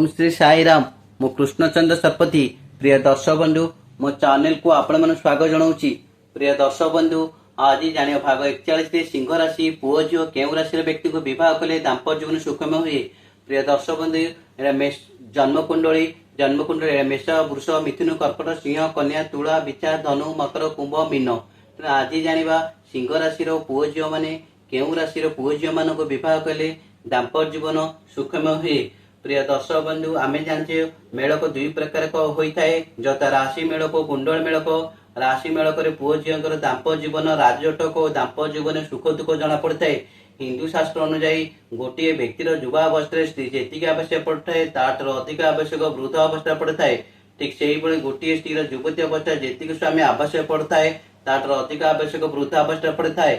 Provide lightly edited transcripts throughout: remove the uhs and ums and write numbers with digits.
ओम श्री साई राम मु कृष्णचंद्र शतपथी। प्रिय दर्शक बंधु मो चैनल को आपण मन स्वागत जनाऊँगी। प्रिय दर्शक बंधु आज जानिया भाग 41 सिंह राशि पुओ झील केउ राशि व्यक्ति को विवाह कले दाम्पत्य जीवन सुखमय हुए। प्रिय दर्शक बंधु जन्मकुंडली मेष वृष मिथुन कर्कट सिंह कन्या तुला विचा धनु मकर कुंभ मीन। आज जानिबा सिंह राशि पुओ झील माने केउ राशि पुओ झील मान विवाह कले दाम्पत्य जीवन सुखमय हुए। प्रिय दर्शक बंधु आमे जानते मेड़क दुई प्रकार होता है जता राशि मेड़क और कुंडल मेड़क। राशि मेड़क पुओ झील दाम्पत्य जीवन राजटक और दाम्पत्य जीवन सुख दुख जना पड़ता है। हिंदू शास्त्र अनुଯାयी गोटे व्यक्तिर युवावस्था स्त्री जी आवश्यक पड़ता है तार अधिक आवश्यक वृद्ध अवस्था पड़ता है। ठीक से गोटे स्त्री युवती अवस्था जी स्वामी आवश्यक पड़ता है तार अधिक आवश्यक वृद्ध अवस्था पड़ता है।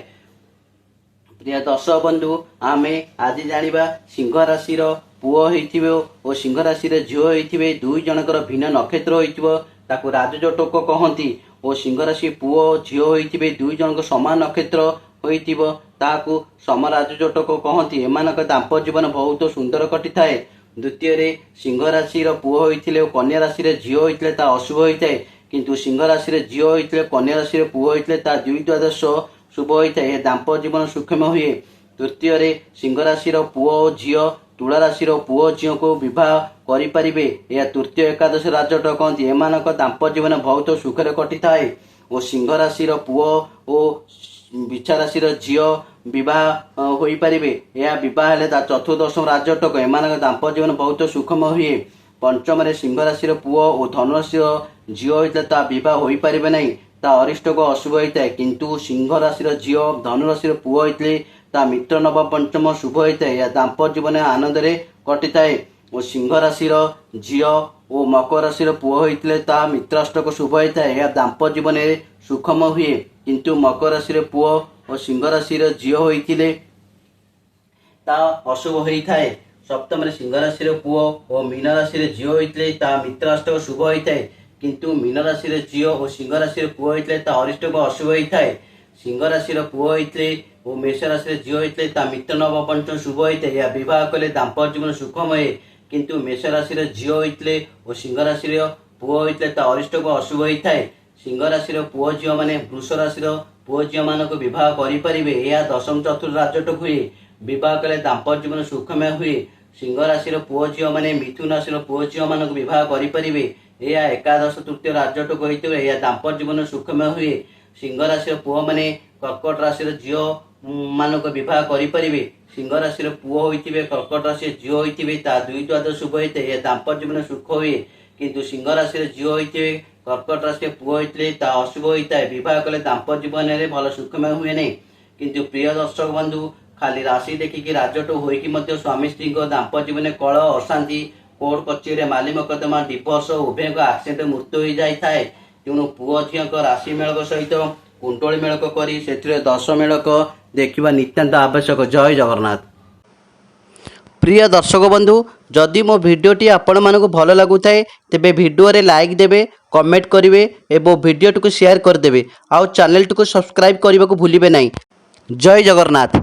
प्रिय दर्शक बंधु आमे आज जानिबा सिंह राशि पुओ होइथिबे और सिंह राशि झील होइथिबे दुई जनकर भिन्न नक्षत्र होइथिबो ताकू राजजोटक कहंती और सिंह राशि पुओ झील होइथिबे दुई जनक समान नक्षत्र होइथिबो ताकू समराजजोटक कहंती। एमानक दाम्पत्य जीवन बहुत सुंदर कटिथाए। द्वितीय रे सिंह राशि पुओ होइथिले और कन्या राशि झील होइथिले ता अशुभ होइथाए किंतु सिंह राशि झील होइथिले कन्या राशि पुओ होइथिले ता द्विद्वादश शुभ होता है। दाम्पत्य जीवन सुखमय हुए। तृतीय रे सिंह राशि पुओ झील तुला राशि पुओ झील को विवाह करें। यह तृतीय एकादश राजट कहती। एमानक दाम्पत्य जीवन बहुत सुखरे कटिथाए और सिंह राशि पुओ और विछा राशि झील विवाह हो पारे। यह विवाह हेले चतुर्दशम राजटक एमानक दाम्पत्य जीवन बहुत सुखमय हुए। पंचम रे सिंह राशि पुओ और धनु राशि झील होता ता विवाह हो पारे नहीं ता अरिष्टक अशुभ होता है किंतु सिंह राशि झील धनु राशि पुओ होते ता मित्र नव पंचम शुभ होता है। यह दाम्पत्य जीवन आनंद रे कटिथाए और सिंह राशि झील और मकर राशि पुओ होते ता मित्राष्टक शुभ होता है। यह दाम्पत्य जीवन सुखमय हुए किंतु मकर राशि पुओ और सिंह राशि झील होते ता अशुभ होता है। सप्तम सिंह राशि पुओ और मीन राशि झील होते ता मित्राष्टक शुभ होता है किंतु मीन राशि झील और सिंह राशि पुओ होते ता अरिष्टक अशुभ होता है। सिंह राशि पुओ होते और मेष राशि झील होते ता मित्र नव पंचम शुभ होता है। यह विवाह कले दाम्पत्य जीवन सुखमय किंतु मेष राशि झील होते और सिंह राशि पुओ होते ता अरिष्टक अशुभ होता है। सिंह राशि पुओ झील माने वृष राशि पुओ झील मान विवाह करें। यह दशम चतुर्थ राजटक हुए। विवाह कले दाम्पत्य जीवन सुखमय हुए। सिंह राशि पुओ झील माने मिथुन राशि पुओ झील मान विवाह करें। यह एकादश तृतीय राजटक होते यह दाम्पत्य जीवन सुखमय हुए। सिंह राशि पुओ माने कर्कट राशि झील मान विवाह करें। सिंह राशि पुओ होते कर्कट राशि झील होते ता द्विद्वादश शुभ होते यह दाम्पत्य जीवन सुख हुए किंतु सिंह राशि झील होते कर्कट राशि पुओ होते ता अशुभ होता है। विवाह कले दाम्पत्य जीवन में भल सुखमय हुए नहीं किंतु प्रिय दर्शक बंधु खाली राशि देखिकी राजट होइकी स्वामी स्त्री दाम्पत्य जीवन कलह अशांति कोर्ट कचेरी माली मकदमा डिवोर्स उभय एक्सीडेंट मृत्यु हो जाए। तेणु पुओ झील राशि मेड़क सहित कुंडली मेड़क करी से 10 मेड़क देखा नितांत आवश्यक। जय जगन्नाथ। प्रिय दर्शक बंधु जदि मो भिडियोटी आपण मानक भल लगुए तेबे भिडियो रे लाइक देबे कमेंट करेंगे और भिडियो को शेयर करदे आउ चैनल को सब्सक्राइब करने को भूलिए नहीं। जय जगन्नाथ।